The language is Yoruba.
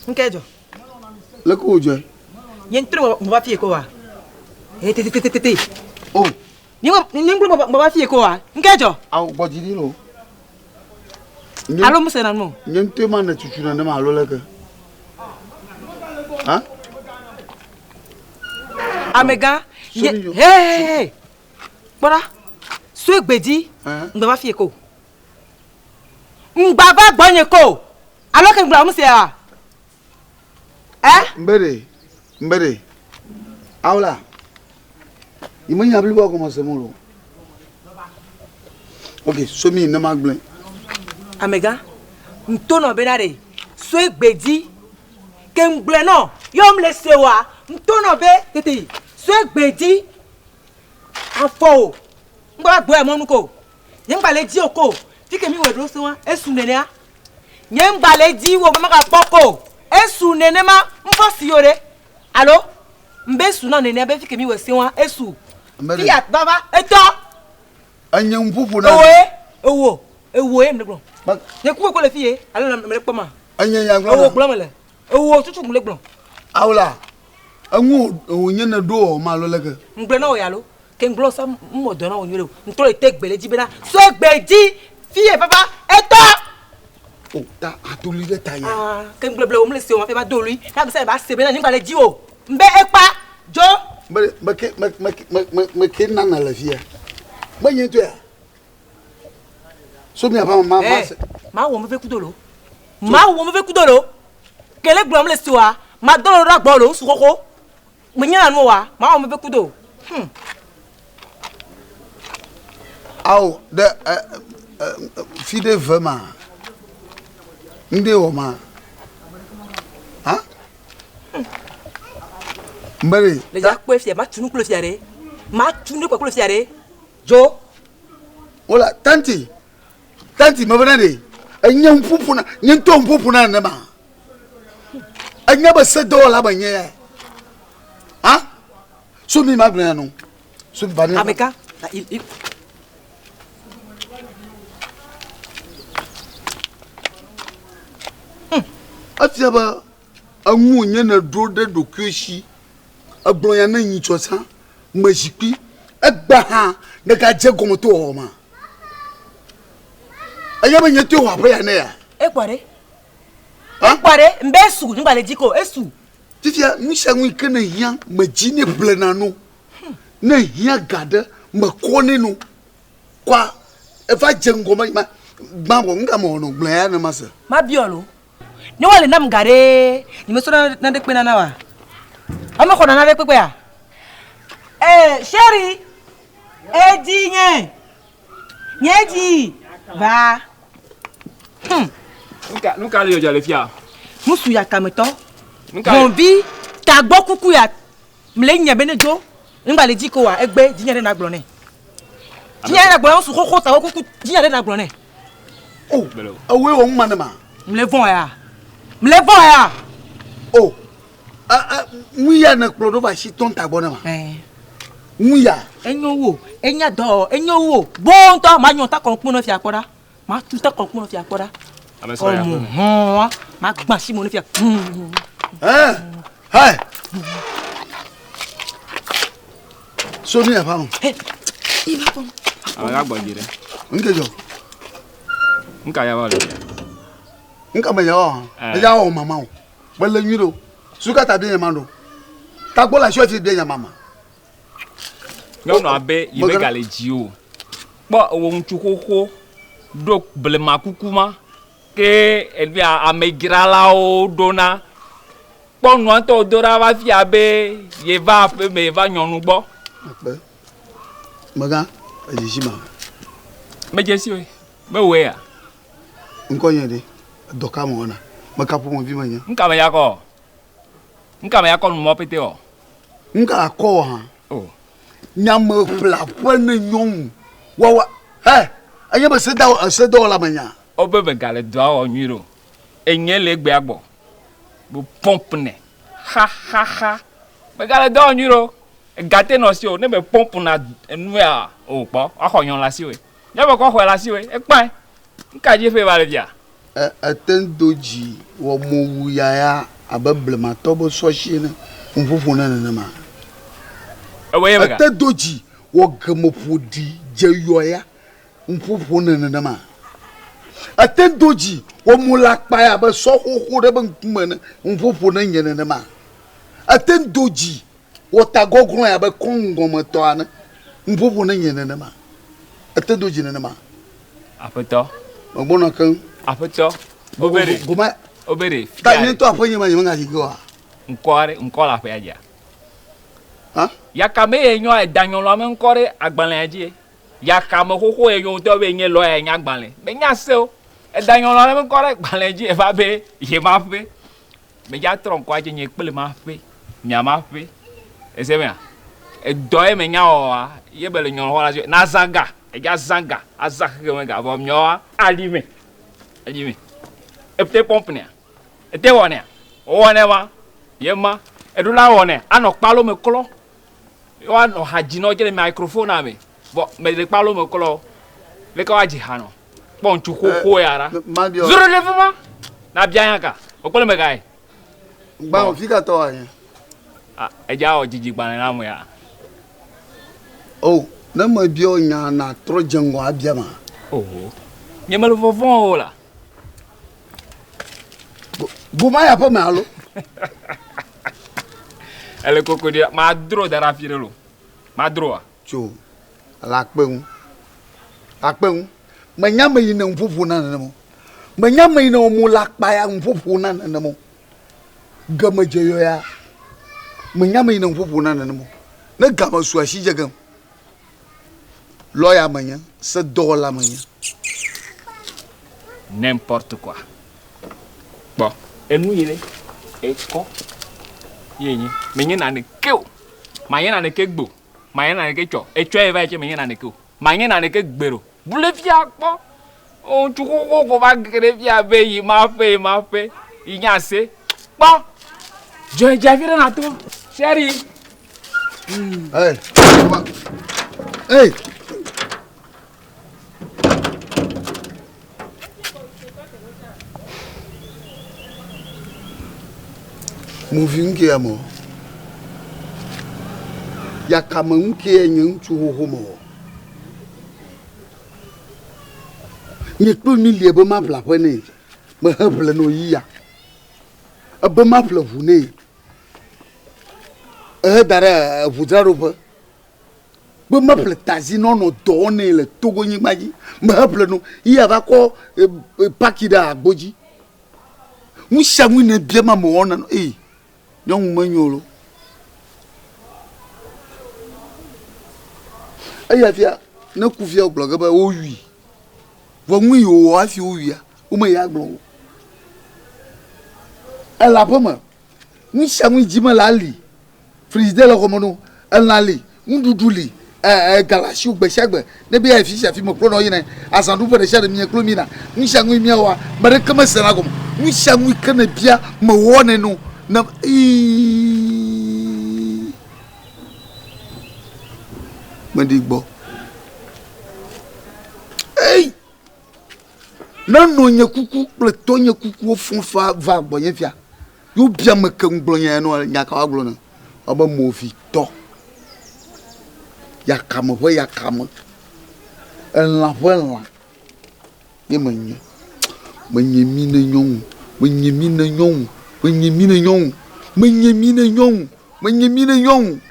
Nkejo. Le ko jo. Yen tro mo ba fie ko wa. Te. Oh. Ni mo ba fie ko wa. Nkejo. Aw bojiri lo. Alo musa nan mo. Nyen te man na chuchu na ma alo le ke. Hein? Amega. Hey. Bora. So gbedi. Ngba ba fie ko. Ngba ba gbonye ko. Alo ke ngba musa ya. Mbere. Aula. Imanya bli ba ko mo se mo lo. Okay, so mi na magble. Amega. Ntono benare. So gbedi. Ke ngble no. Yom le sewa. Ntono be tete. So gbedi. Afo. Ngba gbo e mo nu ko. Yen gba le ji oko. Ti ke mi we dro se wa. Esu nene a. Yen gba le ji wo ma ka poko. Esu nene ma mfosi yore. Allo? Mbesu na nene be fi ke mi we se wa esu. Fiat baba eto. Anya mpupu na. Ewo em le gbon. Ye ku ko le fie. Allo na me le poma. Anya ya gbon. Ewo gbon mele. Ewo tutu mu le gbon. Awla. Anwu onye na do ma lo leke. Ngble na o ya lo. Ke nglo sa mo do na o nyore. Ntro te gbele ji bena. So gbeji fie baba eto. Oh, ta atuli de ta ya. Ah, ke ngble o mle se o ma fe ba do lui. Na se ba se bena ni ngba le ji o. Mbe epa jo. Me ke na na la fie. Ba yen to ya. So mi apa ma ma wo mo fe kudolo. Ma wo mo fe kudolo. Kele gbo mle se wa. Ma do ra gbo lo su koko. Me nya nu wa. Ma wo mo fe kudo. Aw de fide vraiment. Nde o ma. Hein? Mbere. Le ja ko fie ma tunu ko fiare. Ma tunu ko fiare. Jo. Ola tanti. Tanti mabana anya mpupuna, nyento mpupuna na ma. Anya ba se dola ba nye. Ha? So mi magna no. So ba ne. Ameka. Atiaba anwu nye na dro de dokushi. Agbon ya na yin chosa. Majipi. Egba ha na ga je gomoto o ma. Ayaba nyete wa pa ya na ya. Ekware. Ekware mbesu ngba le jiko esu. Tifia nwisha nwi kana hia majine blena no. Na hia gada makone no. Kwa efa jengoma ma gbambo nga mo no blena na masa. Ma biolo. Ni wale nam gare ni mesona na de pena na wa. Ama ko na de pepe ya. Chéri. Edi nye. Nyeji. Va. Nuka le yo le fia. Musu ya kameto. Mon bi ta gbo kuku ya. Mle nya benejo. Ngba le jiko wa egbe jinyere na gbon ne. Jinyere na gbon su koko ta kuku jinyere na gbon ne. Oh. Awe o nma na ma. Mle von ya. Oh. Muya na kplodo ba shi ton ta gbon na ma. Muya. Enya wo. Bon to ma nyon ta kon pon na fi apoda. Ma tu ta kon pon na fi apoda. Ma gba si mo na fi. Hey. So ni apa mo? Il va pon. Aga gbo jire. Nkejo. Nka ya wa le. Nka ma ya. Ya o mama o. Wala nyiro. Suka ta bi nyamando. Ta gbo la so fi bi nyamama. Yo no abe yibe gale ji o. Po wo nchu koko do blema kukuma ke elbi amegrala o dona. Po no to dora va fi abe ye va pe me va nyonu gbo. Ape. Maga, ejima. Mejesi we. Me we ya. Nko yen de. Doka mo na. Makapo mo vi manya. Nka me yako no mo pete o. Nka akọ ha. Oh. Nyam pla pone nyon. Wa. Anya ba se da la manya. Obe be gale do o nyiro. Enye le gbe agbo. Bu pompe ne. Ha. Be gale do nyiro. Gâté no si o ne be pompe na enu ya o po. Akonyon la si we. Ya be ko ho la si we. E pa. Nka je fe ba le bia. Atendoji wo mo ya abablema to bo so hye ne mfufu na ne ma Away mega. Atendoji wo gamopodi jeyoya mfufu na ne ma Atendoji wo mo lakpa ya ba so hoho de ban kuma ne mfufu na nyene ne ma Atendoji wo tagogron ya ba kongomo to ana mfufu na nyene ne ma Atendoji ne ma Apeto. Ogbona kan Apeto. Obere. Goma Obere. ta ni to afanyi ma yima ngati go Nkola pe aja. Ha? Yakame enyo edanyo lo me nkore agbanle aje. Yakame koko enyo to be yen lo enya agbanle. Me nya se o. Edanyo lo me nkore agbanle aje e fa be ye ma fe. Me ja tron ko aje nye pele ma fe. Nya ma fe. Ese me a. E do e me nya o a ye bele nyon ho la na zanga. E ja zanga. Azaka me ga bom nyo a alime. Alime. E te pompe ne. E te wone. O wone wa. Ye ma. E do la wone. Ano palo me kolo. Yo ano haji no jele microphone ame. Bo me le palo me kolo. Le ka waji hano. Bon chuko ko yara. Zuru le fuma. Na bia yanka. O kolo me kai. Ba o fika to anya. Ah, e ja o jiji gban na mo ya. Oh, na ma bi o nya na tro jengo abia ma. Oh. Nye me le fofon o la. Goma ya pa ma lo. Ele koko dia ma dro dara fire lo. Ma dro a. Cho. Ala peun. Apeun. Ma nya ma yin mfufu na na mo. Ma nya ma yin o mu lakpa ya mfufu na na mo. Gama jeyo ya. Ma nya ma yin mfufu na na mo. Na gama su ashi jegam. Lawyer manya, se dollar manya. N'importe quoi. Bon, et nous il est ko yenyi menye na ne keu manye na ne ke gbo manye na ne ke cho e cho e va che menye na ne keu manye na ne ke gbero bule fia po on chuko ko ba gere fia be yi ma fe inya se po jo e javire na to seri Hey. Hey. Moving ke amo. Ya kama nke nyen tu ho mo. Ni kpo mi liebe ma bla pene. Ma habla no yiya. Aba ma bla vune. Dara vudaro ba. Ba ma bla tazi no no do ne le togo nyi maji. Ma habla no iya ba ko pakida agboji. Mu shamu ne bia ma mo ona no Young Manulo. Ayafia, no kufia blog about Owi. When we owe a few years, may aglo. A lapoma. We shall we Jimalali, Frisdella Romano, and Lali, Munduli, a galashu Beshagbe, maybe I fish a film of Pronoine, as I do for the shadow Mia Clumina, we shall we meow, but a commercial. We shall we can appear more no. Na Madigbo. Hey! No nya kuku pletonya kuku fonfa va bonye fia. You bia me kan gblonya no nya ka gblo na. Oba mofi to. Ya kamo ho ya kamo. En la. Ye manya. Manya mi na nyon. Manya mi na nyon. When you mean a young,